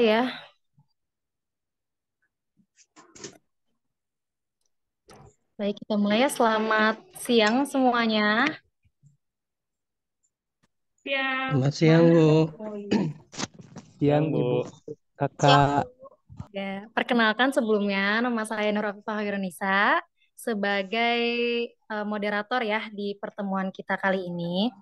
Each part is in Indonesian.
Ya, baik kita mulai ya. Selamat siang semuanya. Siang. Selamat siang, Bu. Oh, iya. Siang, Siang, Ibu, Bu. Siang. Kakak. Ya, perkenalkan sebelumnya nama saya Nur Afifah Hoironisa sebagai moderator ya di pertemuan kita kali ini.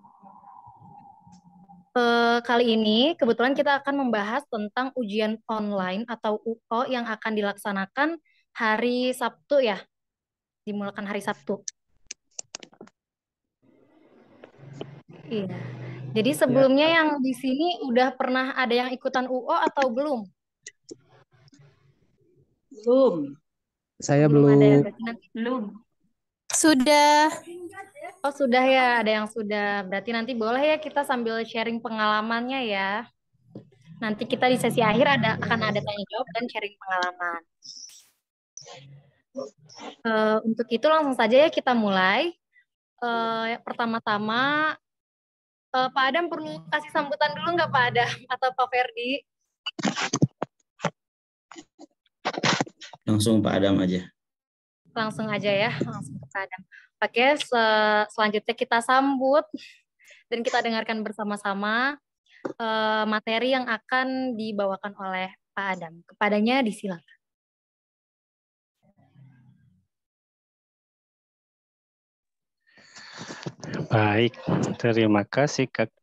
Kali ini kebetulan kita akan membahas tentang ujian online atau UO yang akan dilaksanakan hari Sabtu ya, dimulakan hari Sabtu. Iya. Jadi Ya, sebelumnya yang di sini udah pernah ada yang ikutan UO atau belum? Belum. saya Belum ada ya, belum. berarti nanti. Belum. Sudah. Oh, sudah ya, ada yang sudah. Berarti nanti boleh ya kita sambil sharing pengalamannya ya. Nanti kita di sesi akhir akan ada tanya jawab dan sharing pengalaman. Untuk itu langsung saja ya kita mulai. Pertama-tama Pak Adam perlu kasih sambutan dulu nggak Pak Adam atau Pak Ferdi? Langsung Pak Adam aja. Langsung aja ya, langsung ke Pak Adam. Oke, selanjutnya kita sambut dan kita dengarkan bersama-sama materi yang akan dibawakan oleh Pak Adam. Kepadanya disilakan. Baik, terima kasih Kak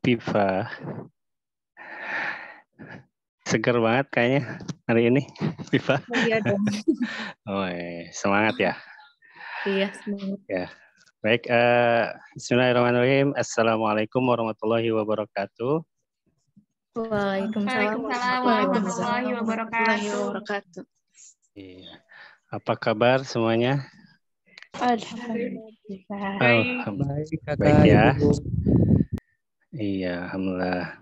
Piva. Seger banget kayaknya hari ini, Piva. Oh, iya dong. Oh, semangat ya. Iya, semangat. Ya, baik. Bismillahirrahmanirrahim. Assalamualaikum warahmatullahi wabarakatuh. Waalaikumsalam Waalaikumsalam warahmatullahi wabarakatuh. Iya. Apa kabar semuanya? Alhamdulillah. Alhamdulillah. Baik, Kakak, Baik ya. Ibu. Iya, alhamdulillah.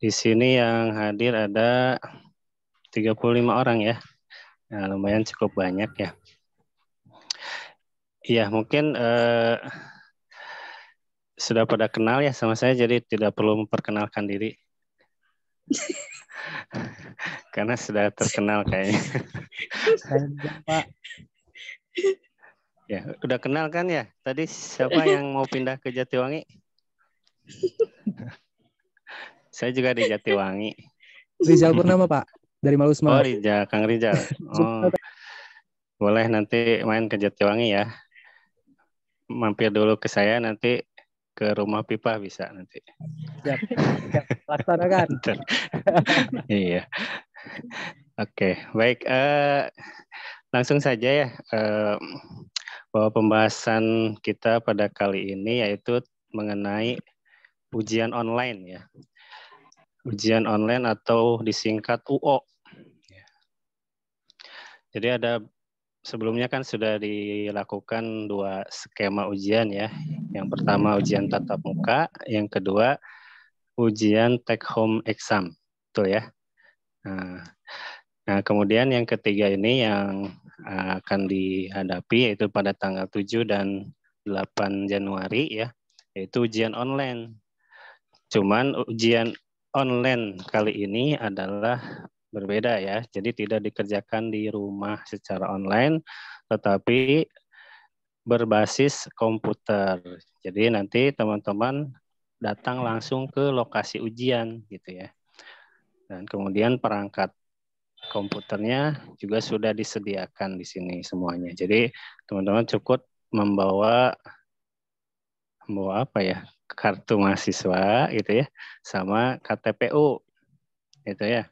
Di sini yang hadir ada 35 orang ya. Nah, lumayan cukup banyak ya. Iya, mungkin sudah pada kenal ya sama saya, jadi tidak perlu memperkenalkan diri. Karena sudah terkenal kayaknya. Saya juga, Pak. Ya, udah kenal kan ya? Tadi siapa yang mau pindah ke Jatiwangi? Saya juga di Jatiwangi. Rizal Purnama, Pak. Dari Malus Oh, Smart. Rijal, Kang Rijal. Oh, boleh nanti main ke Jatiwangi ya. Mampir dulu ke saya, nanti ke rumah Pipa bisa nanti. Siap. Siap. Laksanakan. Iya. Oke, baik. Langsung saja ya. Bahwa pembahasan kita pada kali ini yaitu mengenai ujian online ya. Ujian online atau disingkat UO. Jadi sebelumnya kan sudah dilakukan dua skema ujian ya. Yang pertama ujian tatap muka, yang kedua ujian take home exam. Betul ya. Nah, kemudian yang ketiga ini yang akan dihadapi yaitu pada tanggal 7 dan 8 Januari ya, yaitu ujian online. Cuman ujian online kali ini adalah berbeda ya. Jadi tidak dikerjakan di rumah secara online, tetapi berbasis komputer. Jadi nanti teman-teman datang langsung ke lokasi ujian gitu ya. Dan kemudian perangkat komputernya juga sudah disediakan di sini semuanya. Jadi teman-teman cukup membawa apa ya? Kartu mahasiswa gitu ya, sama KTPU gitu ya.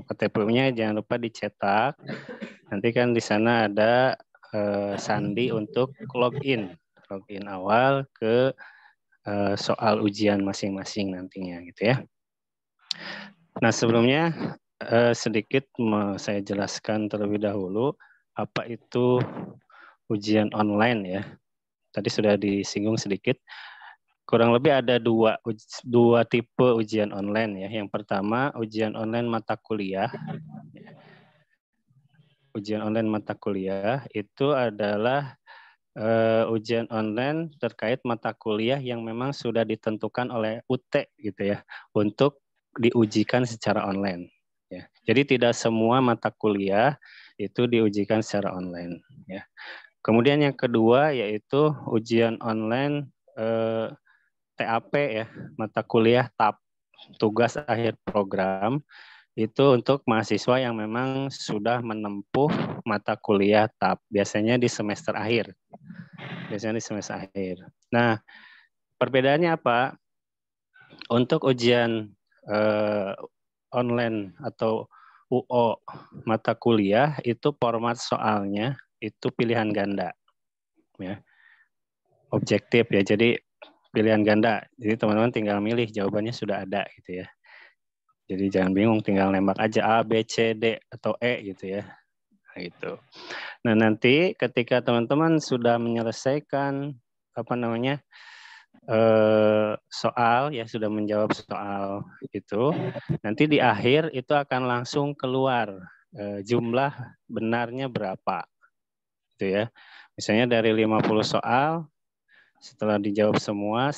KTPU-nya jangan lupa dicetak. Nanti kan di sana ada sandi untuk login awal ke soal ujian masing-masing nantinya gitu ya. Nah, sebelumnya sedikit saya jelaskan terlebih dahulu apa itu ujian online ya. Tadi sudah disinggung sedikit. Kurang lebih ada dua tipe ujian online ya. Yang pertama ujian online mata kuliah. Ujian online mata kuliah itu adalah ujian online terkait mata kuliah yang memang sudah ditentukan oleh UT gitu ya untuk diujikan secara online. Ya. Jadi tidak semua mata kuliah itu diujikan secara online. Ya. Kemudian yang kedua yaitu ujian online TAP ya, mata kuliah TAP, tugas akhir program. Itu untuk mahasiswa yang memang sudah menempuh mata kuliah TAP, biasanya di semester akhir. Nah, perbedaannya apa? Untuk ujian online atau UO mata kuliah itu format soalnya itu pilihan ganda, ya, objektif ya. Jadi pilihan ganda. Jadi teman-teman tinggal milih, jawabannya sudah ada gitu ya. Jadi jangan bingung, tinggal nembak aja A, B, C, D, atau E gitu ya. Nah, gitu. Nah nanti ketika teman-teman sudah menyelesaikan soal ya, sudah menjawab soal itu, nanti di akhir itu akan langsung keluar jumlah benarnya berapa, gitu ya. Misalnya dari 50 soal, setelah dijawab semua,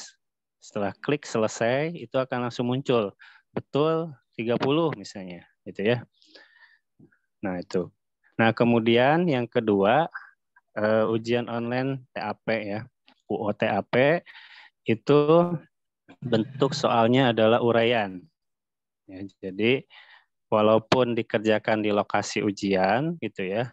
setelah klik selesai, itu akan langsung muncul betul 30 misalnya, gitu ya. Nah itu. Nah kemudian yang kedua ujian online TAP ya, UO TAP itu bentuk soalnya adalah uraian. Ya, jadi walaupun dikerjakan di lokasi ujian, gitu ya,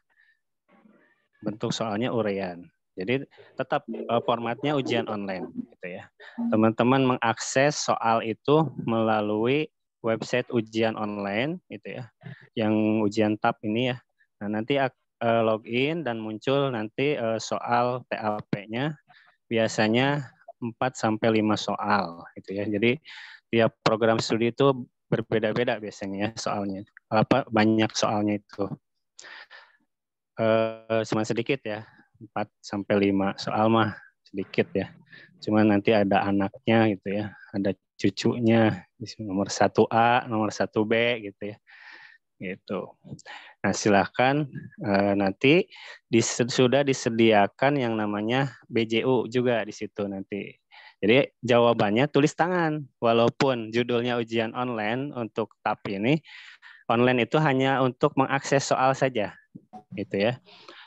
bentuk soalnya uraian. Jadi tetap formatnya ujian online, gitu ya. Teman-teman mengakses soal itu melalui website ujian online, gitu ya, yang ujian TAP ini ya. Nah nanti login dan muncul nanti soal TAP-nya, biasanya 4-5 soal, gitu ya. Jadi tiap program studi itu berbeda-beda biasanya soalnya. Banyak soalnya itu. Cuma sedikit ya. 4-5 soal mah sedikit ya. Cuma nanti ada anaknya gitu ya, ada cucunya, nomor 1A, nomor 1B gitu ya. Gitu. Nah silahkan nanti sudah disediakan yang namanya BJU juga di situ nanti. Jadi jawabannya tulis tangan, walaupun judulnya ujian online untuk TAP ini, online itu hanya untuk mengakses soal saja, gitu ya.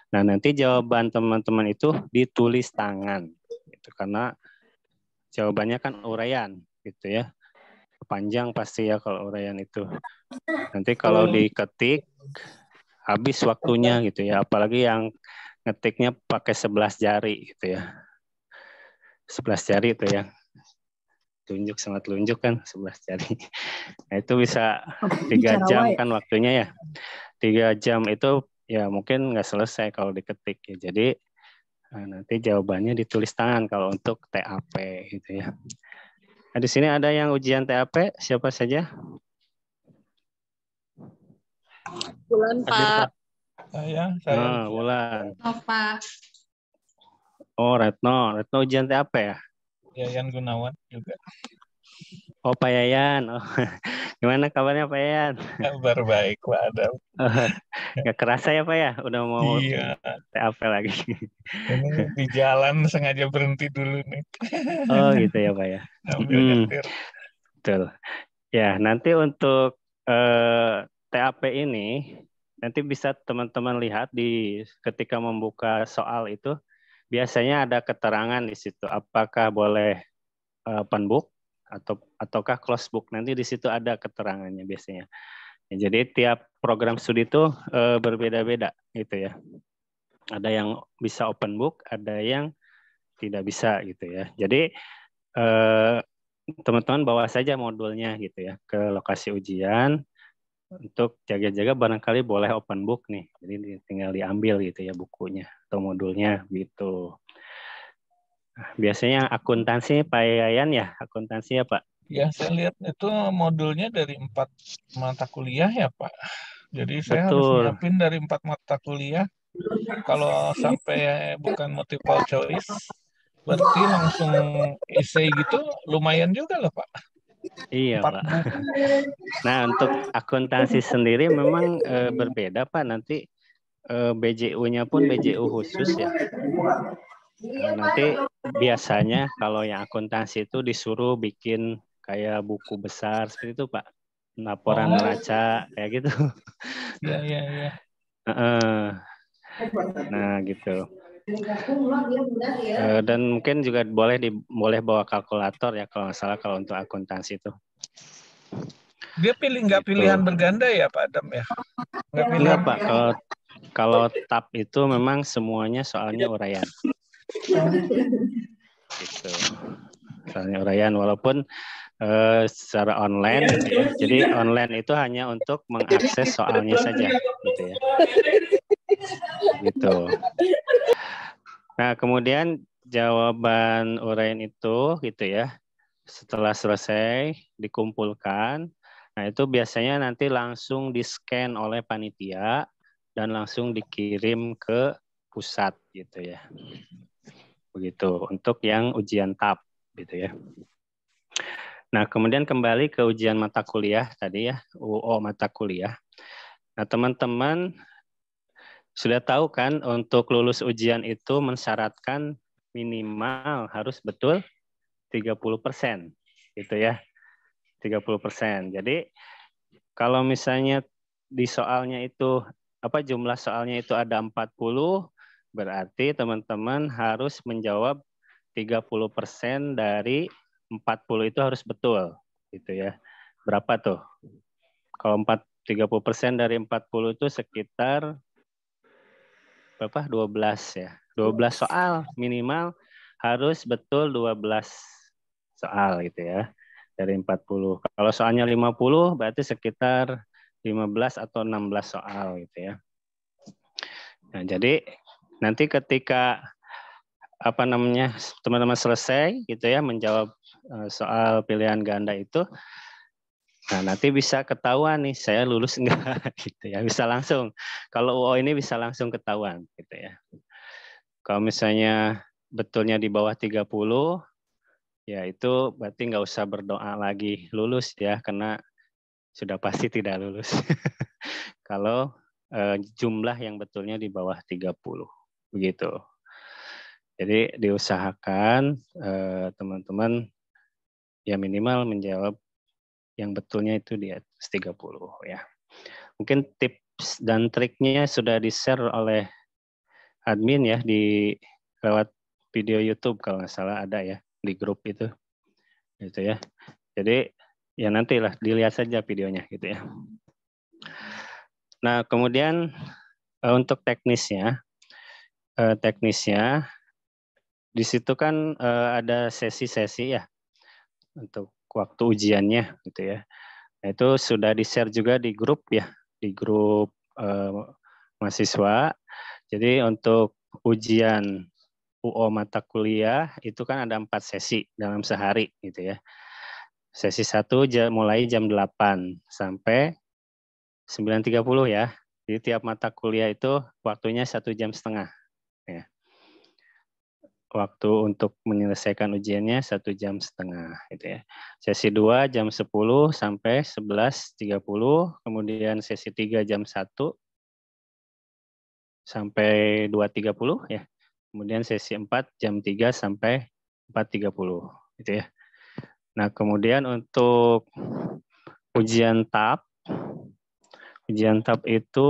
Nah nanti jawaban teman-teman itu ditulis tangan, gitu, karena jawabannya kan uraian, gitu ya, panjang pasti ya kalau uraian itu. Nanti kalau diketik habis waktunya gitu ya, apalagi yang ngetiknya pakai 11 jari gitu ya, 11 jari itu ya, tunjuk sama telunjuk kan 11 jari. Nah itu bisa 3 jam kan waktunya ya, 3 jam itu ya mungkin nggak selesai kalau diketik ya. Jadi nanti jawabannya ditulis tangan kalau untuk TAP gitu ya. Nah, di sini ada yang ujian TAP, siapa saja? Bulan Pak. Saya. Wulan. Pak. Oh Retno ujian TAP ya? Yayan Gunawan juga. Oh Pak Yayan, gimana kabarnya Pak Yayan? Kabar baik Pak Adam. Gak kerasa ya Pak ya, udah mau TAP lagi. Ini di jalan sengaja berhenti dulu nih. Oh gitu ya Pak ya. Ambil nyetir. Betul. Ya nanti untuk TAP ini nanti bisa teman-teman lihat ketika membuka soal itu, biasanya ada keterangan di situ apakah boleh open book ataukah close book. Nanti di situ ada keterangannya biasanya. Ya, jadi tiap program studi itu berbeda-beda gitu ya. Ada yang bisa open book, ada yang tidak bisa gitu ya. Jadi teman-teman bawa saja modulnya gitu ya ke lokasi ujian, untuk jaga-jaga barangkali boleh open book nih. Jadi tinggal diambil gitu ya bukunya atau modulnya gitu. Nah, biasanya akuntansi Pak Yayan ya, akuntansi ya Pak? Ya saya lihat itu modulnya dari 4 mata kuliah ya Pak. Jadi saya harus nyiapin dari 4 mata kuliah. Kalau sampai bukan multiple choice, berarti langsung essay gitu lumayan juga loh Pak. Iya Pak. Nah untuk akuntansi sendiri memang berbeda Pak. Nanti BJU-nya pun BJU khusus ya. Nanti biasanya kalau yang akuntansi itu disuruh bikin kayak buku besar seperti itu Pak. laporan neraca kayak gitu. Iya. Nah gitu. Dan mungkin juga boleh bawa kalkulator ya kalau nggak salah kalau untuk akuntansi itu. Dia nggak Gitu. pilihan berganda ya Pak Adam ya? Enggak Pak, kalau TAP itu memang semuanya soalnya uraian. Gitu. Soalnya uraian walaupun secara online gitu ya. Jadi online itu hanya untuk mengakses soalnya saja gitu ya. Gitu. Nah, kemudian jawaban uraian itu gitu ya. Setelah selesai dikumpulkan, nah itu biasanya nanti langsung di-scan oleh panitia dan langsung dikirim ke pusat gitu ya. Begitu untuk yang ujian TAP gitu ya. Nah, kemudian kembali ke ujian mata kuliah tadi ya, UO mata kuliah. Nah, teman-teman sudah tahu kan untuk lulus ujian itu mensyaratkan minimal harus betul 30% gitu ya. 30%. Jadi kalau misalnya di soalnya itu jumlah soalnya itu ada 40, berarti teman-teman harus menjawab 30% dari 40 itu harus betul gitu ya. Berapa tuh? Kalau 30% dari 40 itu sekitar berapa? 12 ya. 12 soal minimal harus betul 12 soal gitu ya. Dari 40. Kalau soalnya 50 berarti sekitar 15 atau 16 soal gitu ya. Nah, jadi nanti ketika teman-teman selesai gitu ya menjawab soal pilihan ganda itu, nah nanti bisa ketahuan nih saya lulus enggak gitu ya, bisa langsung. Kalau UO ini bisa langsung ketahuan gitu ya. Kalau misalnya betulnya di bawah 30, ya itu berarti nggak usah berdoa lagi lulus ya, karena sudah pasti tidak lulus. Kalau jumlah yang betulnya di bawah 30 begitu. Jadi diusahakan teman-teman ya minimal menjawab yang betulnya itu di atas 30 ya. Mungkin tips dan triknya sudah di-share oleh admin ya di lewat video YouTube kalau nggak salah ada ya di grup itu. Gitu ya. Jadi ya nantilah dilihat saja videonya gitu ya. Nah, kemudian untuk teknisnya di situ kan ada sesi-sesi ya untuk waktu ujiannya gitu ya. Nah, itu sudah di-share juga di grup ya, di grup mahasiswa. Jadi untuk ujian UO mata kuliah itu kan ada 4 sesi dalam sehari gitu ya. Sesi 1 mulai jam 8 sampai 9.30 ya. Jadi tiap mata kuliah itu waktunya 1,5 jam ya. Waktu untuk menyelesaikan ujiannya 1,5 jam gitu ya. Sesi 2 jam 10 sampai 11.30, kemudian sesi 3 jam 1 sampai 2.30 ya. Kemudian sesi 4 jam 3 sampai 4.30 gitu ya. Nah, kemudian untuk ujian TAP itu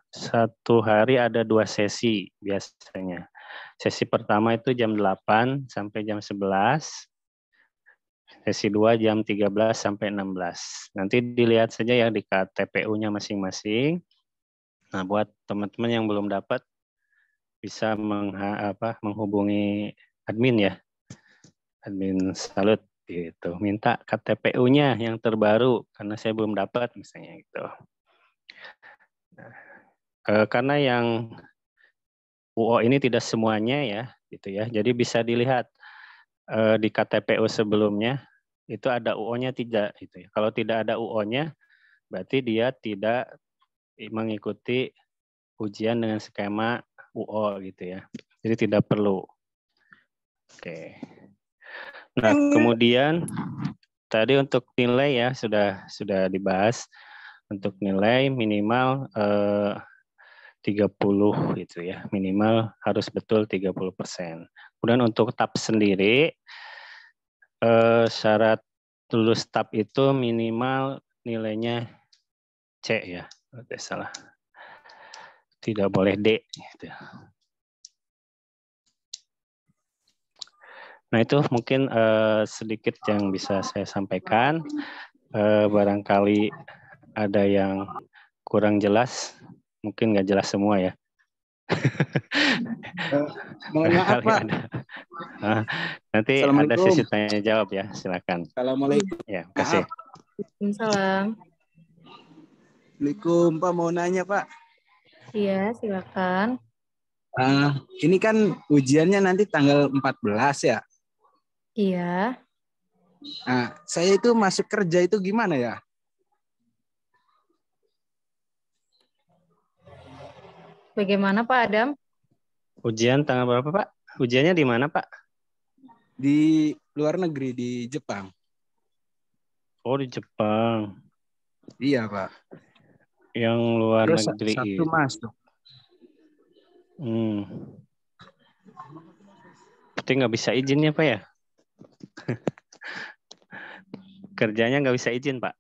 satu hari ada 2 sesi biasanya. Sesi pertama itu jam 8 sampai jam 11. Sesi 2 jam 13 sampai 16. Nanti dilihat saja ya di KTPU-nya masing-masing. Nah, buat teman-teman yang belum dapat bisa menghubungi admin ya. Admin Salut gitu. Minta KTPU-nya yang terbaru karena saya belum dapat misalnya gitu. Nah, karena yang UO ini tidak semuanya ya, gitu ya. Jadi bisa dilihat di KTPU sebelumnya itu ada UO-nya tidak, gitu ya. Kalau tidak ada UO-nya, berarti dia tidak mengikuti ujian dengan skema UO gitu ya. Jadi tidak perlu. Oke. Nah, kemudian tadi untuk nilai ya sudah dibahas. Untuk nilai minimal 30 gitu ya, minimal harus betul 30%. Kemudian untuk TAP sendiri, syarat lulus TAP itu minimal nilainya C ya, tidak salah. Tidak boleh D. Gitu. Nah itu mungkin sedikit yang bisa saya sampaikan. Barangkali ada yang kurang jelas, mungkin nggak jelas semua ya. Mohon maaf Pak. Nanti ada sesi tanya jawab ya, silakan. Assalamualaikum. Ya, kasih. Waalaikumsalam. Assalamualaikum Pak, mau nanya Pak. Iya, silakan. Ini kan ujiannya nanti tanggal 14 ya? Iya. Nah, saya itu masuk kerja itu gimana ya? Bagaimana Pak Adam? Ujian tanggal berapa Pak? Ujiannya di mana Pak? Di luar negeri, di Jepang. Oh di Jepang. Iya Pak. Yang luar Terus negeri. Sabtu masuk. Berarti nggak bisa izin ya Pak ya? Kerjanya nggak bisa izin Pak?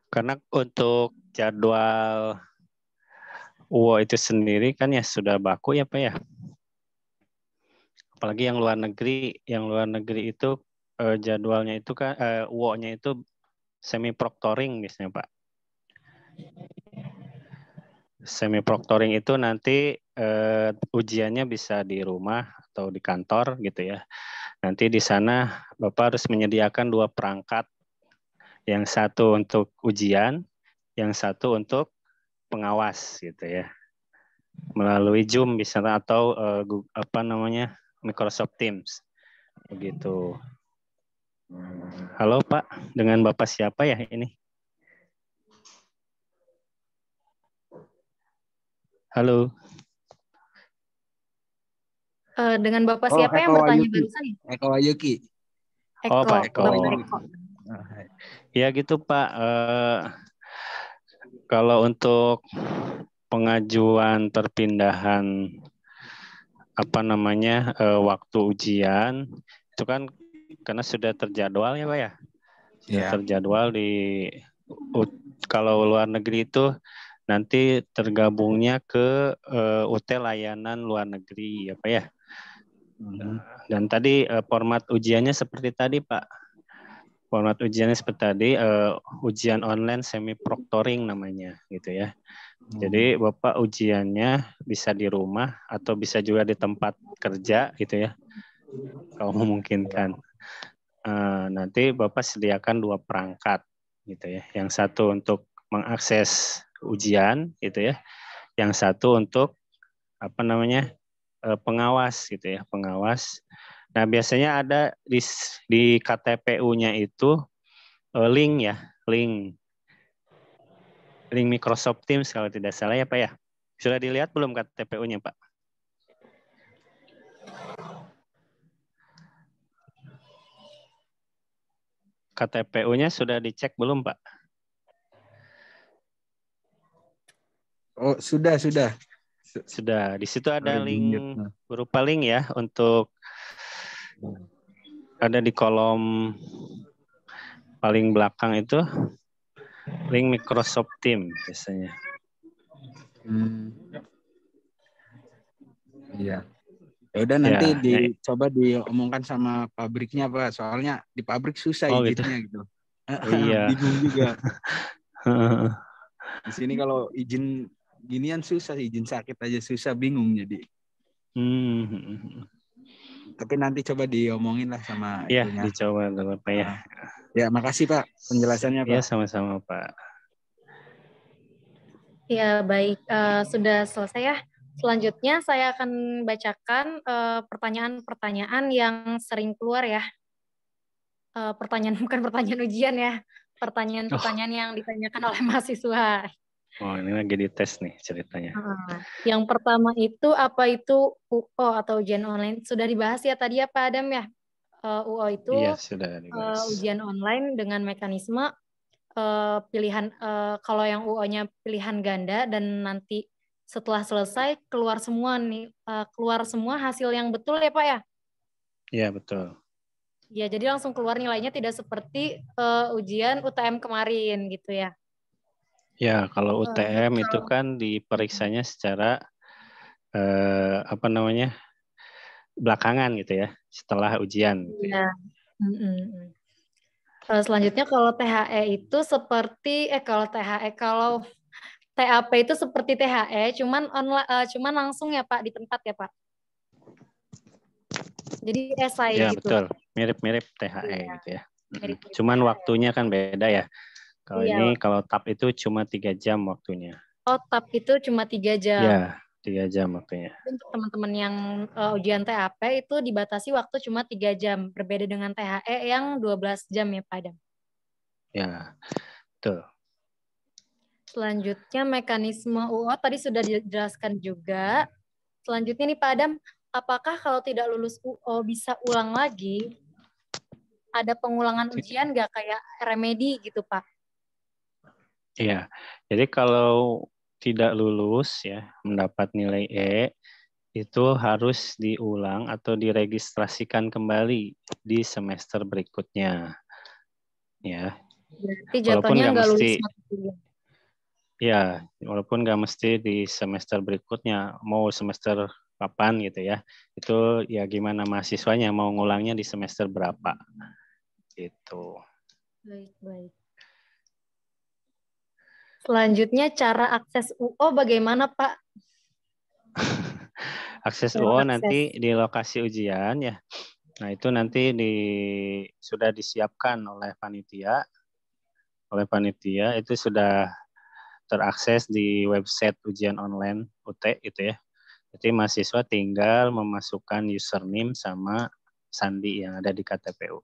Karena untuk jadwal UO itu sendiri kan ya sudah baku ya Pak ya? Apalagi yang luar negeri itu jadwalnya itu kan UO-nya itu semi proctoring biasanya Pak. Semi proctoring itu nanti ujiannya bisa di rumah atau di kantor gitu ya. Nanti di sana Bapak harus menyediakan 2 perangkat. Yang satu untuk ujian, yang satu untuk pengawas gitu ya. Melalui Zoom bisa atau Microsoft Teams. Begitu. Halo Pak, dengan Bapak siapa ya ini? Halo. Dengan Bapak siapa yang bertanya barusan ya? Eko Wayuki. Oh Pak Eko. Eko. Ya gitu Pak. Kalau untuk pengajuan perpindahan waktu ujian itu kan karena sudah terjadwal ya Pak ya. Sudah terjadwal kalau luar negeri itu nanti tergabungnya ke UT layanan luar negeri ya Pak ya. Dan tadi format ujiannya seperti tadi Pak. Format ujiannya seperti tadi ujian online semi proctoring namanya gitu ya. Jadi Bapak ujiannya bisa di rumah atau bisa juga di tempat kerja gitu ya. Kalau memungkinkan. Nanti Bapak sediakan 2 perangkat gitu ya. Yang satu untuk mengakses ujian gitu ya. Yang satu untuk pengawas gitu ya, pengawas. Nah, biasanya ada di KTPU-nya itu link Microsoft Teams kalau tidak salah ya Pak ya. Sudah dilihat belum KTPU-nya Pak? KTPU-nya sudah dicek belum Pak? Oh, sudah. Sudah. Di situ ada link berupa link ya untuk ada di kolom paling belakang itu link Microsoft Teams biasanya. Iya. Ya udah nanti dicoba diomongkan sama pabriknya Pak. Soalnya di pabrik susah izinnya gitu. Iya. Bingung juga. Di sini kalau izin ginian susah, izin sakit aja susah, bingung jadi. Tapi nanti coba diomongin lah sama itunya. Dicoba Pak ya. Ya, makasih Pak penjelasannya Pak. Ya, sama-sama Pak. Ya, baik. Sudah selesai ya. Selanjutnya saya akan bacakan pertanyaan-pertanyaan yang sering keluar ya. Bukan pertanyaan ujian ya. Pertanyaan-pertanyaan yang ditanyakan oleh mahasiswa. Oh, ini lagi dites nih ceritanya. Yang pertama itu apa itu UO atau ujian online? Sudah dibahas ya tadi ya Pak Adam ya. UO itu sudah dibahas. Ujian online dengan mekanisme pilihan kalau yang UO-nya pilihan ganda dan nanti setelah selesai keluar semua nih, keluar semua hasil yang betul ya Pak ya? Iya, betul. Ya, jadi langsung keluar nilainya, tidak seperti ujian UTM kemarin gitu ya. Ya, kalau UTM itu Kalau kan diperiksanya secara belakangan gitu ya, setelah ujian gitu ya. ya. Selanjutnya kalau THE itu seperti kalau TAP itu seperti THE, cuman langsung ya Pak, di tempat ya Pak. Jadi esai Ya, gitu. betul. Mirip-mirip THE Iya, gitu ya. mirip-mirip Cuman THE. waktunya kan beda ya. Kalau Iya. ini, kalau TAP itu cuma 3 jam waktunya. Oh, TAP itu cuma 3 jam. Ya, 3 jam waktunya. Untuk teman-teman yang ujian TAP itu dibatasi waktu cuma 3 jam. Berbeda dengan THE yang 12 jam ya Pak Adam. Ya, betul. Selanjutnya mekanisme UO tadi sudah dijelaskan juga. Selanjutnya nih Pak Adam, apakah kalau tidak lulus UO bisa ulang lagi? Ada pengulangan ujian nggak kayak remedi gitu Pak? Iya, jadi kalau tidak lulus ya, mendapat nilai E, itu harus diulang atau diregistrasikan kembali di semester berikutnya. Ya, Berarti jatuhnya nggak lulus mata kuliah. Ya, walaupun nggak mesti di semester berikutnya, mau semester kapan gitu ya. Itu ya gimana mahasiswanya mau ngulangnya di semester berapa. Gitu. Baik. Selanjutnya cara akses UO bagaimana Pak? Akses UO nanti di lokasi ujian ya. Nah itu nanti sudah disiapkan oleh panitia. Oleh panitia itu sudah terakses di website ujian online UT itu ya. Jadi mahasiswa tinggal memasukkan username sama sandi yang ada di KTPU.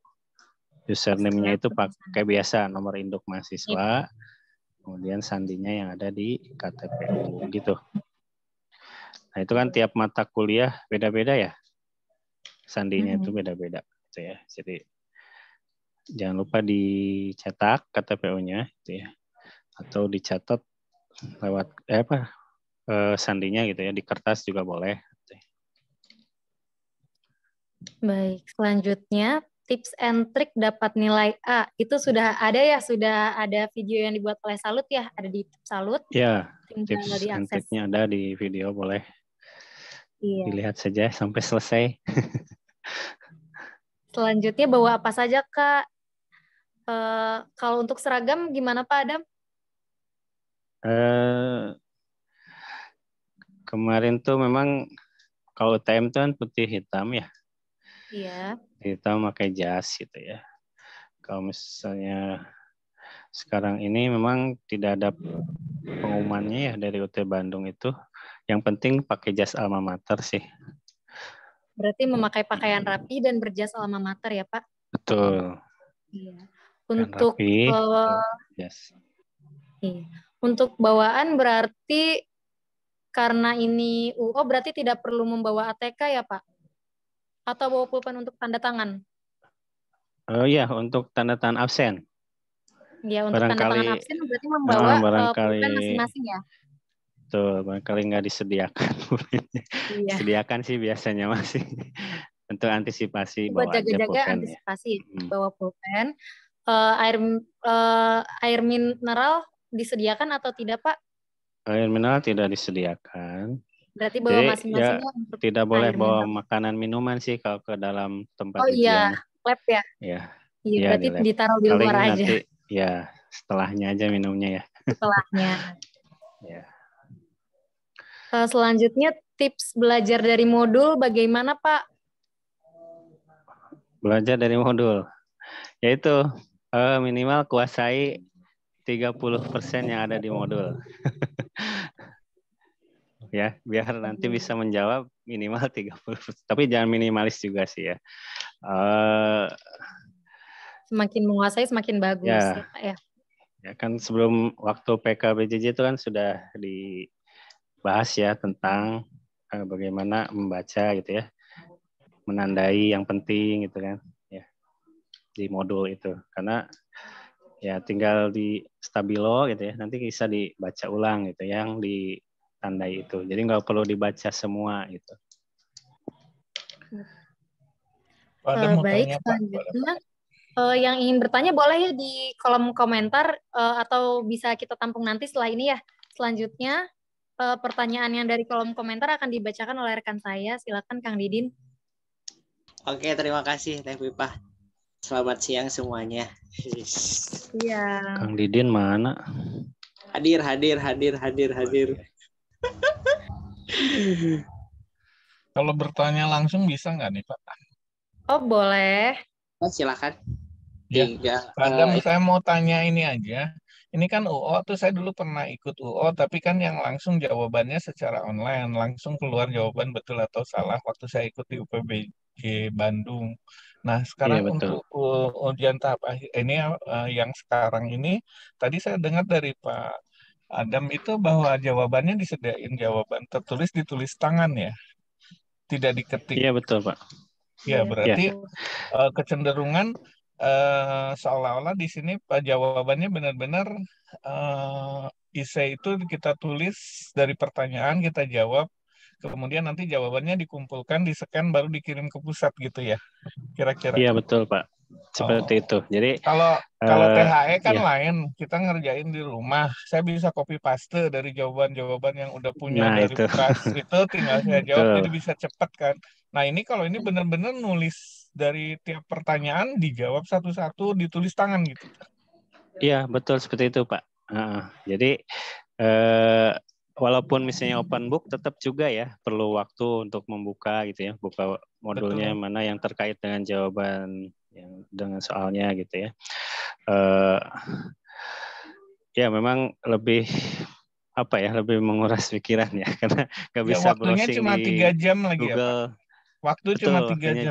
Username-nya itu pakai biasa nomor induk mahasiswa, kemudian sandinya yang ada di KTPU gitu. Nah itu kan tiap mata kuliah beda-beda ya, sandinya itu beda-beda gitu ya. Jadi jangan lupa dicetak KTPU-nya gitu ya, atau dicatat lewat sandinya gitu ya, di kertas juga boleh. Baik, selanjutnya tips and trick dapat nilai A. Itu sudah ada video yang dibuat oleh Salut ya, ada di Salut. Ya, tips and trick-nya ada di video, boleh dilihat saja sampai selesai. Selanjutnya bawa apa saja Kak? Kalau untuk seragam gimana Pak Adam? Kemarin tuh memang kalau UTM tuh kan putih hitam ya. Iya. Hitam pakai jas gitu ya. Kalau misalnya sekarang ini memang tidak ada pengumumannya ya dari UT Bandung itu. Yang penting pakai jas alma mater sih. Berarti memakai pakaian rapi dan berjas alma mater ya Pak? Betul. Iya. Untuk rapi, yes. Iya. Untuk bawaan berarti karena ini UO berarti tidak perlu membawa ATK ya Pak? Atau bawa pulpen untuk tanda tangan? Oh iya, untuk tanda tangan absen. Ya, untuk tanda tangan absen berarti membawa pulpen masing-masing ya? Betul, barangkali nggak disediakan. Iya. Disediakan sih biasanya masih. Untuk antisipasi buat bawa jaga-jaga aja pulpen, antisipasi ya. Bawa pulpen. Air mineral disediakan atau tidak Pak? Air mineral tidak disediakan. Berarti bawa masing-masing ya, tidak boleh bawa makanan minuman sih kalau ke dalam tempat ujian. Iya, lab ya? Iya. Iya, berarti ditaruh di luar aja. Nanti ya setelahnya aja minumnya ya. Setelahnya. Ya. Selanjutnya tips belajar dari modul bagaimana Pak? Belajar dari modul. Yaitu minimal kuasai 30% yang ada di modul. Ya, biar nanti bisa menjawab minimal 30%. Tapi jangan minimalis juga sih ya. Semakin menguasai semakin bagus ya Pak ya. Ya kan sebelum waktu PKBJJ itu kan sudah dibahas ya tentang bagaimana membaca gitu ya. Menandai yang penting gitu kan ya di modul itu. Karena ya tinggal di stabilo gitu ya. Nanti bisa dibaca ulang gitu yang tandai itu. Jadi nggak perlu dibaca semua gitu. Baik, selanjutnya yang ingin bertanya boleh ya di kolom komentar atau bisa kita tampung nanti setelah ini ya. Selanjutnya pertanyaan yang dari kolom komentar akan dibacakan oleh rekan saya. Silakan Kang Didin. Oke, terima kasih Teh Pipah. Selamat siang semuanya. Iya. Kang Didin mana? Hadir. Kalau bertanya langsung bisa nggak nih Pak? Oh boleh. Silakan. Ya, Adam, saya mau tanya ini aja. Ini kan UO tuh saya dulu pernah ikut UO, tapi kan yang langsung jawabannya secara online, langsung keluar jawaban betul atau salah waktu saya ikut di UPBG Bandung. Nah, sekarang untuk ujian tahap akhir ini yang sekarang ini, tadi saya dengar dari Pak Adam itu bahwa jawabannya disediain jawaban tertulis ditulis tangan ya, tidak diketik. Iya betul Pak. Ya berarti kecenderungan seolah-olah di sini jawabannya benar-benar essay itu kita tulis dari pertanyaan kita jawab, kemudian nanti jawabannya dikumpulkan, di-scan baru dikirim ke pusat gitu ya, kira-kira. Iya betul Pak, seperti itu. Jadi kalau THE kan lain, kita ngerjain di rumah. Saya bisa copy paste dari jawaban-jawaban yang udah punya dari bekas itu, tinggal saya jawab, jadi bisa cepat kan. Nah ini kalau ini benar-benar nulis dari tiap pertanyaan dijawab satu-satu, ditulis tangan gitu. Iya betul seperti itu Pak. Jadi walaupun misalnya open book tetap juga ya perlu waktu untuk membuka gitu ya, buka modulnya mana yang terkait dengan jawaban yang dengan soalnya gitu ya. Ya memang lebih lebih menguras pikiran ya karena nggak bisa waktunya browsing cuma 3 jam lagi Google. Ya Pak. Waktu cuma 3 jam.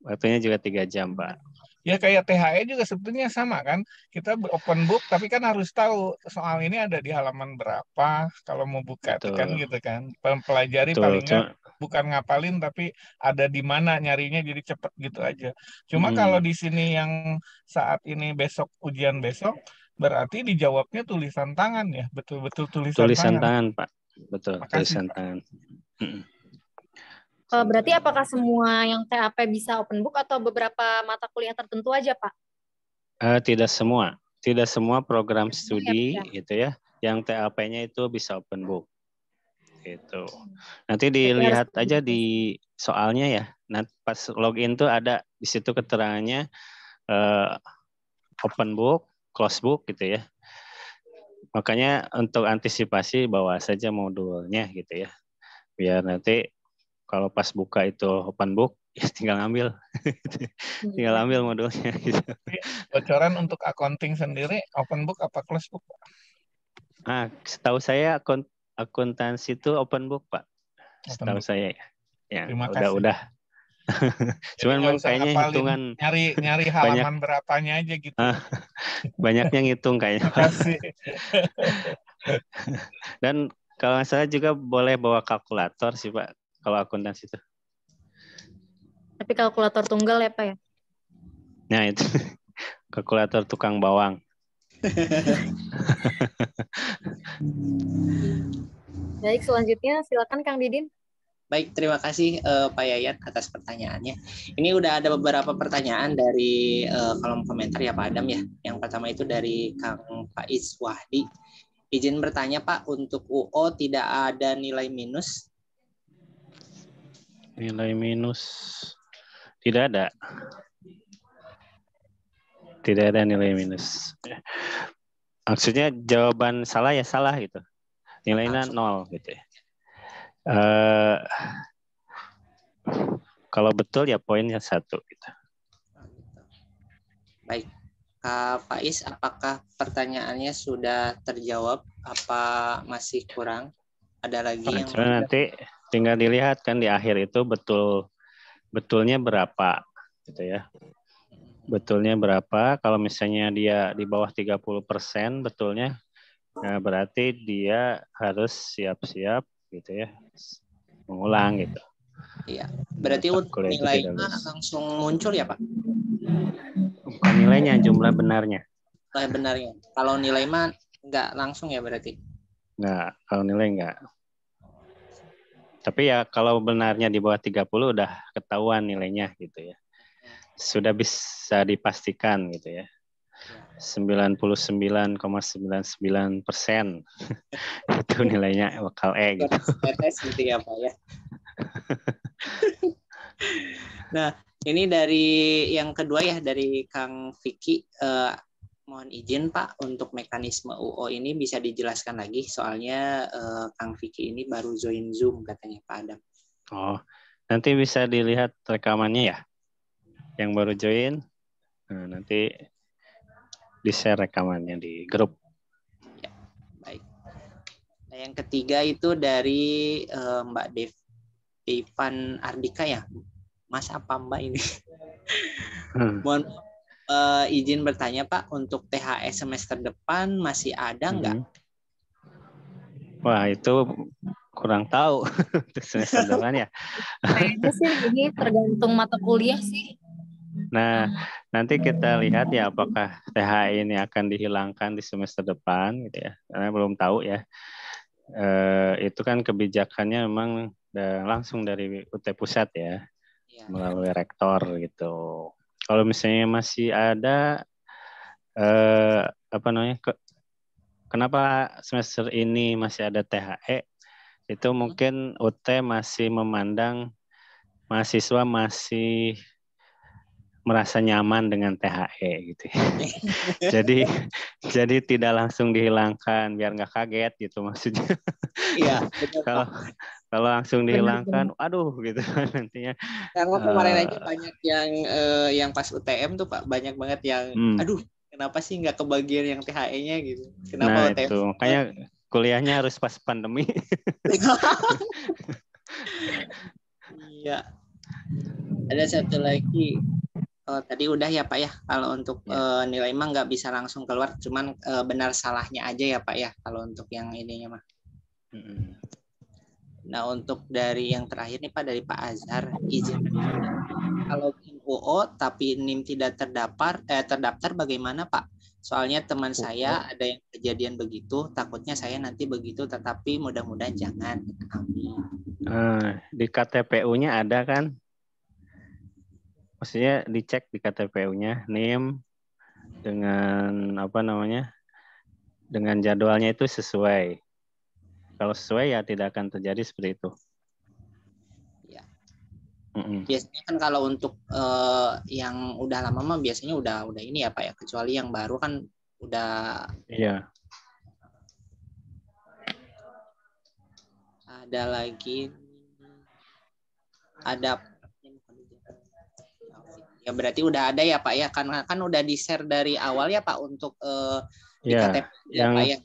Waktunya juga 3 jam Pak. Ya kayak THE juga sebetulnya sama kan. Kita open book tapi kan harus tahu soal ini ada di halaman berapa kalau mau buka itu kan gitu kan. Pelajari paling nggak bukan ngapalin tapi ada di mana nyarinya jadi cepet gitu aja. Cuma kalau di sini yang saat ini ujian besok berarti dijawabnya tulisan tangan ya. Betul-betul tulisan tangan Pak. Betul. Makasih, tulisan Pak. Tangan. Berarti apakah semua yang TAP bisa open book atau beberapa mata kuliah tertentu aja, Pak? Tidak semua program studi gitu ya. Yang TAP-nya itu bisa open book. Gitu. Nanti dilihat aja di soalnya ya. Nanti pas login tuh ada di situ keterangannya open book, close book gitu ya. Makanya untuk antisipasi bawa saja modulnya gitu ya. Biar nanti kalau pas buka itu open book, ya tinggal ambil. Tinggal ambil modulnya. Gitu. Bocoran untuk accounting sendiri, open book apa close book, Pak? Setahu saya akuntansi itu open book, Pak. Setahu saya. Ya, udah. Cuman memang kayaknya hitungan. Nyari halaman berapanya aja gitu. Banyaknya ngitung kayaknya. Makasih. Dan kalau saya juga boleh bawa kalkulator sih, Pak. Kalau akuntansi itu. Tapi kalkulator tunggal ya Pak ya? Nah itu. Kalkulator tukang bawang. Baik, selanjutnya silakan Kang Didin. Baik, terima kasih Pak Yayat atas pertanyaannya. Ini udah ada beberapa pertanyaan dari kolom komentar ya Pak Adam ya. Yang pertama itu dari Kang Faiz Wahdi. Izin bertanya Pak, untuk UO tidak ada nilai minus? Nilai minus tidak ada. Tidak ada nilai minus. Maksudnya jawaban salah ya salah gitu. Nilainya 0 gitu ya. Kalau betul ya poinnya 1 gitu. Baik. Kak Faiz, apakah pertanyaannya sudah terjawab? Apa masih kurang? Ada lagi yang nanti tinggal dilihat kan di akhir itu betulnya berapa gitu ya. Betulnya berapa? Kalau misalnya dia di bawah 30% betulnya, nah berarti dia harus siap-siap gitu ya, mengulang gitu. Iya. Berarti nilainya langsung muncul ya Pak? Bukan nilainya, jumlah benarnya. Nilai benarnya. Kalau nilai mah nggak langsung ya berarti? Enggak, kalau nilai enggak. Tapi ya kalau benarnya di bawah 30 udah ketahuan nilainya gitu ya. Sudah bisa dipastikan gitu ya. 99,99% itu nilainya bakal E gitu. Tetes gitu ya Pak ya. Nah, ini dari yang kedua ya, dari Kang Vicky. Mohon izin Pak, untuk mekanisme UO ini bisa dijelaskan lagi, soalnya Kang Vicky ini baru join Zoom katanya Pak Adam. Oh, nanti bisa dilihat rekamannya ya, yang baru join. Nah, nanti di-share rekamannya di grup. Ya, baik. Nah, yang ketiga itu dari Mbak Devan Ardika ya, Mas apa Mbak ini? Mohon izin bertanya Pak, untuk THE semester depan masih ada nggak? Wah, itu kurang tahu untuk semester depan ya. Kayaknya sih ini tergantung mata kuliah sih. Nah, nanti kita lihat ya apakah THE ini akan dihilangkan di semester depan gitu ya. Karena belum tahu ya. Itu kan kebijakannya memang langsung dari UT Pusat ya. Melalui rektor gitu. Kalau misalnya masih ada kenapa semester ini masih ada THE? Itu mungkin UT masih memandang mahasiswa masih merasa nyaman dengan THE gitu ya. jadi tidak langsung dihilangkan biar nggak kaget gitu maksudnya. Iya. Kalau langsung dihilangkan, aduh gitu nantinya. Karena kemarin aja banyak yang pas UTM tuh Pak, banyak banget yang, aduh kenapa sih nggak kebagian yang THE-nya gitu. Kenapa nah UTM? Itu, makanya kuliahnya harus pas pandemi. Iya. Ada satu lagi. Tadi udah ya Pak ya, kalau untuk nilai mah nggak bisa langsung keluar, cuman benar salahnya aja ya Pak ya, kalau untuk yang ininya mah. Nah, untuk dari yang terakhir nih Pak, dari Pak Azhar, izin kalau UO tapi NIM tidak terdaftar bagaimana Pak? Soalnya teman saya ada yang kejadian begitu, takutnya saya nanti begitu, tetapi mudah-mudahan jangan. Amin. Di KTPU-nya ada kan? Maksudnya dicek di KTPU-nya NIM dengan dengan jadwalnya itu sesuai. Kalau sesuai ya tidak akan terjadi seperti itu. Ya. Biasanya kan kalau untuk yang udah lama mah biasanya udah ini ya Pak ya, kecuali yang baru kan udah. Iya. Ada lagi, ada ya berarti udah ada ya Pak ya, karena kan udah di-share dari awal ya Pak untuk di KTP ya Pak ya.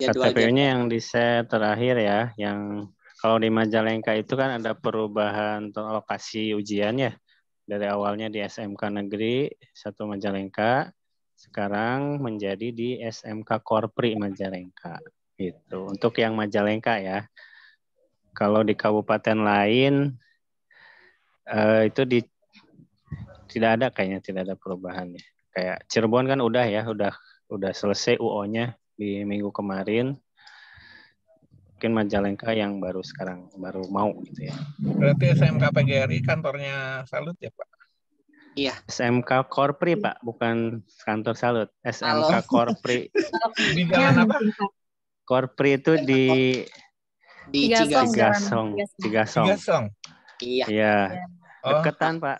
KTP-nya yang di-share terakhir ya, yang kalau di Majalengka itu kan ada perubahan lokasi ujian ya. Dari awalnya di SMK Negeri 1 Majalengka, sekarang menjadi di SMK Korpri Majalengka. Gitu. Untuk yang Majalengka ya. Kalau di kabupaten lain itu tidak ada kayaknya, tidak ada perubahan ya. Kayak Cirebon kan udah ya, udah selesai UO-nya di minggu kemarin. Mungkin Majalengka yang baru mau gitu ya. Berarti SMK PGRI kantornya Salut ya Pak? Iya. SMK Korpri Pak, bukan kantor Salut. SMK Korpri. Di jalan apa? Korpri itu di Cigasong. Iya. Deketan Pak.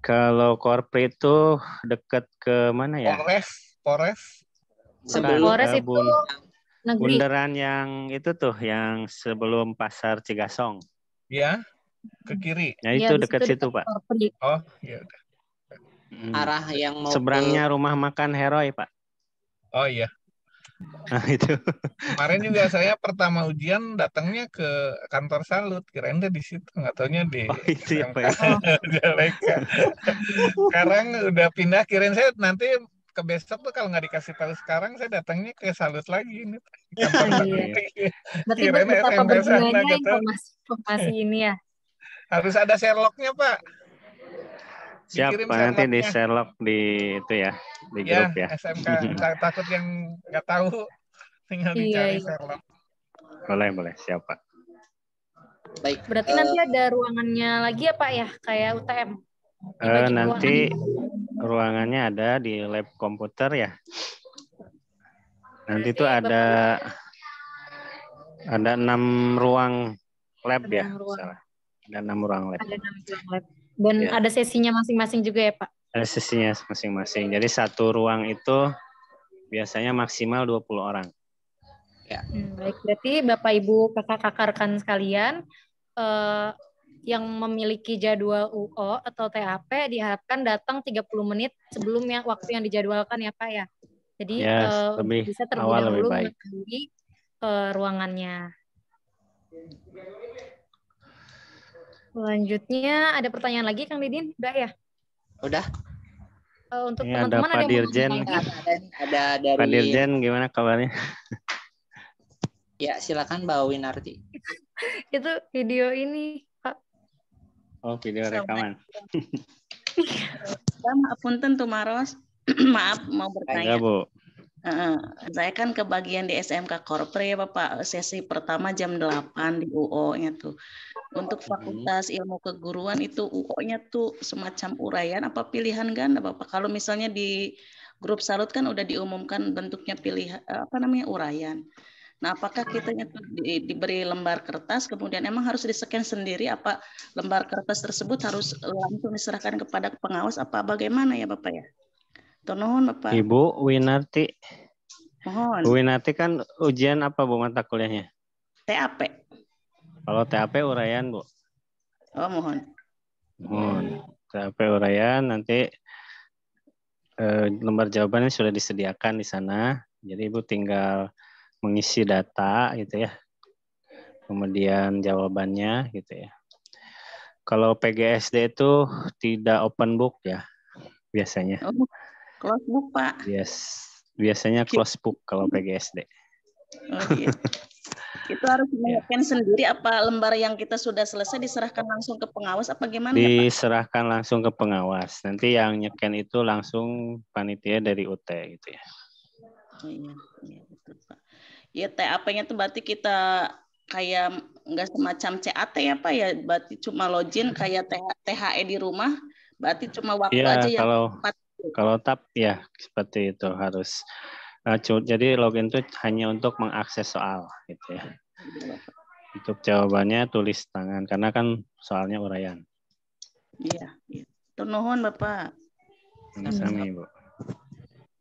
Kalau Korpri itu dekat ke mana ya? Polres. Polres itu negeri. Bundaran yang itu tuh, yang sebelum pasar Cigasong. Ya, ke kiri. Nah itu dekat situ Pak. Oh, iya udah. Arah yang mau seberangnya rumah makan Heroi Pak. Oh iya. Nah itu. Kemarin juga saya pertama ujian datangnya ke kantor Salut, kirain dia di situ, nggak taunya di itu ya Pak. Sekarang udah pindah, kirain saya nanti ke besok tuh kalau nggak dikasih tahu sekarang saya datangnya ke Salut lagi ini. Berarti betapa bergunanya informasi ini ya. Harus ada Sherlock-nya Pak. Siap, Dikirim nanti di Sherlocknya. Sherlock di itu ya, di Ya, grup ya. SMK. Takut yang nggak tahu, tinggal dicari Sherlock. Boleh, siap Pak. Baik. Berarti nanti ada ruangannya lagi ya Pak ya, kayak UTM? Nanti ruangannya ada di lab komputer ya. Nanti itu ada 6 ruang lab ya. Salah. Ada 6 ruang lab. Ada 6 ruang lab. Dan ada sesinya masing-masing juga ya Pak? Ada sesinya masing-masing. Jadi satu ruang itu biasanya maksimal 20 orang. Ya. Baik, berarti Bapak Ibu kakak-kakak rekan sekalian yang memiliki jadwal UO atau TAP diharapkan datang 30 menit sebelum waktu yang dijadwalkan ya Pak ya. Jadi bisa terlebih dahulu mengetahui ruangannya. Selanjutnya ada pertanyaan lagi Kang Didin? Udah ya? Udah. Untuk teman-teman ada Pak Dirjen. Ada dari Pak Dirjen gimana kabarnya? Ya, silakan Mbak Winarti. Itu video ini, Pak. Oh, video rekaman. Punten Tumaros. Maaf, mau bertanya. Enggak, Bu. Saya kan kebagian di SMK Korpre ya Bapak, sesi pertama jam 8 di UO-nya tuh. Untuk Fakultas Ilmu Keguruan itu UO-nya tuh semacam uraian apa pilihan ganda Bapak? Kalau misalnya di grup Salut kan udah diumumkan bentuknya pilihan uraian. Nah, apakah kita diberi lembar kertas kemudian emang harus di-scan sendiri apa lembar kertas tersebut harus langsung diserahkan kepada pengawas apa bagaimana ya Bapak ya? Nuhun Bapak. Ibu Winarti. Mohon. Bu Winarti kan ujian apa Bu mata kuliahnya? TAP. Kalau TAP uraian Bu. Oh mohon. TAP uraian nanti lembar jawabannya sudah disediakan di sana. Jadi Ibu tinggal mengisi data gitu ya. Kemudian jawabannya gitu ya. Kalau PGSD itu tidak open book ya biasanya. Oh, close book Pak. Yes. Biasanya close book kalau PGSD. Oh iya. Itu harus menyiapkan sendiri apa lembar yang kita sudah selesai diserahkan langsung ke pengawas apa gimana ya Pak? Diserahkan langsung ke pengawas. Nanti yang nyeken itu langsung panitia dari UT gitu ya. Oh iya betul Pak. Ya TAP-nya tuh berarti kita kayak nggak semacam CAT ya Pak ya, berarti cuma login kayak THE di rumah, berarti cuma waktu aja yang kalau TAP ya seperti itu harus. Jadi login itu hanya untuk mengakses soal gitu ya. Untuk jawabannya tulis tangan karena kan soalnya uraian. Iya. Nuhun Bapak. Sama Ibu.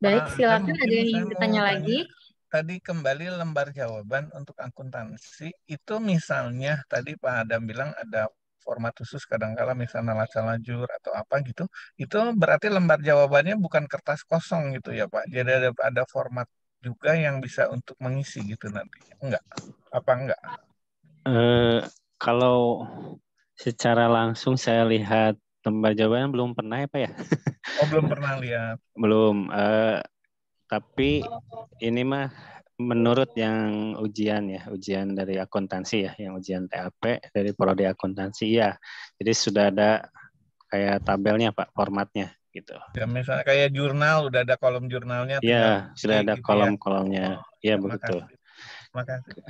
Baik, silakan ada yang ingin bertanya lagi. Tadi kembali lembar jawaban untuk akuntansi itu misalnya tadi Pak Adam bilang ada format khusus kadang-kala misalnya lacak-lajur atau apa gitu, itu berarti lembar jawabannya bukan kertas kosong gitu ya Pak, jadi ada format juga yang bisa untuk mengisi gitu nanti, enggak? Apa enggak? Kalau secara langsung saya lihat lembar jawabannya belum pernah ya Pak ya? Oh belum pernah lihat? Belum, tapi ini mah menurut yang ujian dari akuntansi ya, yang ujian TAP dari prodi akuntansi ya. Jadi sudah ada kayak tabelnya Pak, formatnya gitu. Ya misalnya kayak jurnal, udah ada kolom jurnalnya. Iya, sudah ada gitu kolom-kolomnya. Iya begitu. Makasih.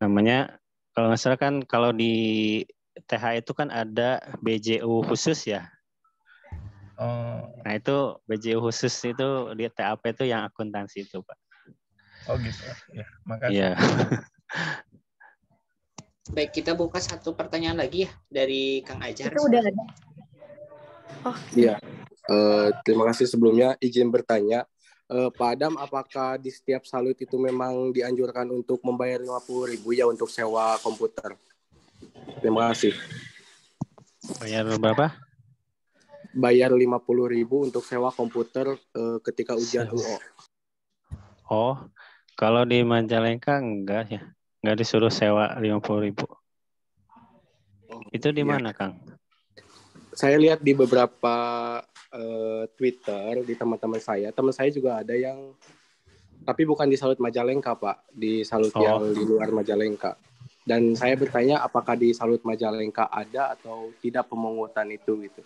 Namanya kalau nggak salah kan kalau di TH itu kan ada BJU khusus ya. Nah itu BJU khusus itu di TAP itu yang akuntansi itu Pak. Oh gitu, ya makasih. Iya. Baik, kita buka satu pertanyaan lagi ya dari Kang Ajar. Itu udah ada. Oh iya, terima kasih sebelumnya izin bertanya. Pak Adam, apakah di setiap Salut itu memang dianjurkan untuk membayar 50.000 ya untuk sewa komputer? Terima kasih. Bayar berapa? Bayar 50.000 untuk sewa komputer ketika ujian UO. Oh, kalau di Majalengka enggak ya, enggak disuruh sewa 50.000. Itu di mana, Kang? Saya lihat di beberapa Twitter di teman-teman saya. Teman saya juga ada yang, tapi bukan di Salut Majalengka, Pak, di Salut yang di luar Majalengka. Dan saya bertanya apakah di Salut Majalengka ada atau tidak pemungutan itu gitu.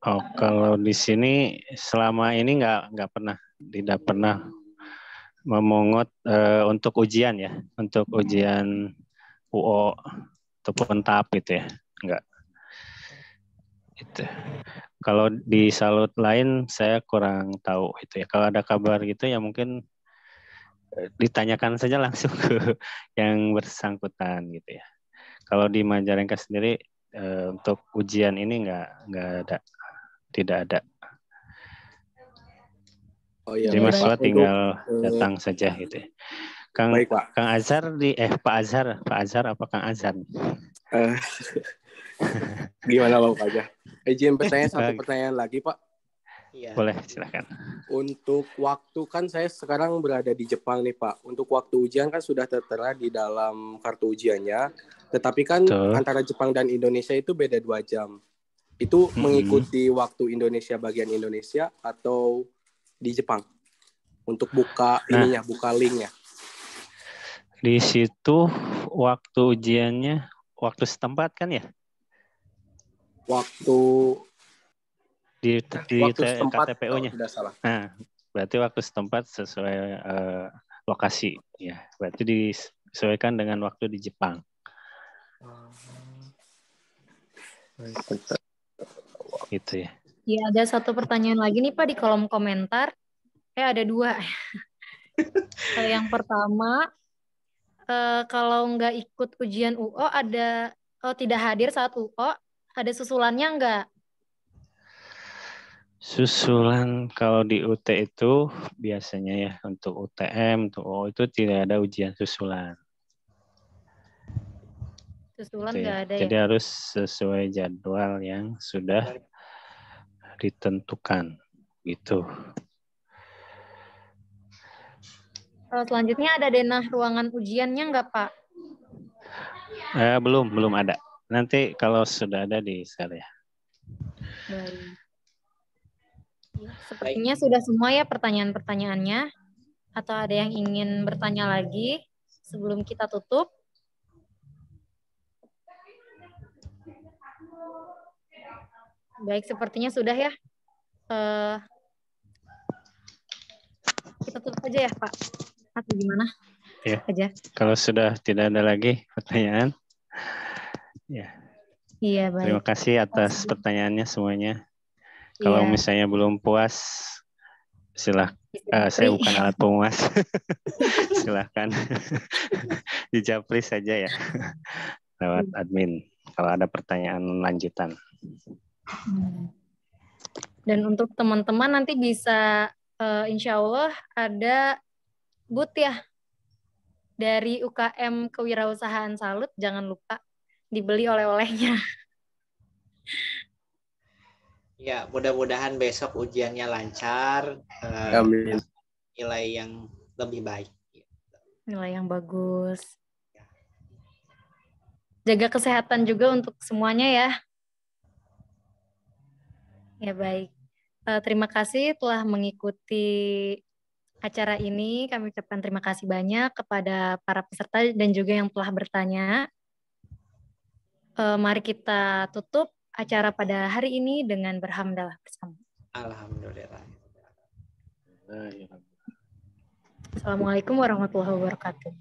Oh, kalau di sini selama ini tidak pernah memungut untuk ujian ya, untuk ujian UO ataupun TAP itu ya, enggak. Itu. Kalau di salut lain saya kurang tahu itu ya. Kalau ada kabar gitu ya mungkin ditanyakan saja langsung ke yang bersangkutan gitu ya. Kalau di Majalengka sendiri untuk ujian ini nggak ada, tidak ada. Oh iya, jadi baik, mahasiswa Pak. tinggal Untuk, datang saja gitu ya. Kang Azhar Pak Azhar apa Kang Azhar? Gimana Pak Azhar? Izin bertanya satu pertanyaan lagi Pak. Iya. Boleh, silakan. Untuk waktu kan saya sekarang berada di Jepang nih Pak. Untuk waktu ujian kan sudah tertera di dalam kartu ujiannya. Tetapi kan antara Jepang dan Indonesia itu beda 2 jam. Itu mengikuti waktu Indonesia bagian Indonesia atau di Jepang? Untuk buka buka linknya. Di situ waktu ujiannya waktu setempat kan ya? Waktu di setempat, KTPU-nya. Tidak salah. Nah, berarti waktu setempat sesuai lokasi ya. Berarti disesuaikan dengan waktu di Jepang. Gitu ya. Ya, ada satu pertanyaan lagi nih Pak di kolom komentar. Ada 2. Yang pertama, kalau nggak ikut ujian UO tidak hadir saat UO, ada susulannya nggak? Susulan kalau di UT itu biasanya ya untuk UTM, untuk UO itu tidak ada ujian susulan. Susulan gitu nggak ya. ada Jadi ya? harus sesuai jadwal yang sudah ditentukan gitu. Selanjutnya ada denah ruangan ujiannya nggak Pak? Belum ada. Nanti kalau sudah ada di-share ya. Baik. Sepertinya sudah semua ya pertanyaan-pertanyaannya. Atau ada yang ingin bertanya lagi sebelum kita tutup? Baik, sepertinya sudah ya. Kita tutup aja ya Pak. Atau gimana? Ya. Aja. Kalau sudah tidak ada lagi pertanyaan, ya. Iya, baik. Terima kasih atas pertanyaannya semuanya. Kalau misalnya belum puas, saya bukan alat pemuas. Silahkan dijapri saja ya lewat admin kalau ada pertanyaan lanjutan. Dan untuk teman-teman nanti bisa insya Allah ada booth ya dari UKM Kewirausahaan Salut, jangan lupa dibeli oleh-olehnya. Ya, mudah-mudahan besok ujiannya lancar, nilai yang lebih baik. Nilai yang bagus. Jaga kesehatan juga untuk semuanya ya. Ya baik. Terima kasih telah mengikuti acara ini. Kami ucapkan terima kasih banyak kepada para peserta dan juga yang telah bertanya. Mari kita tutup acara pada hari ini dengan berhamdalah bersama. Alhamdulillah. Assalamualaikum warahmatullahi wabarakatuh.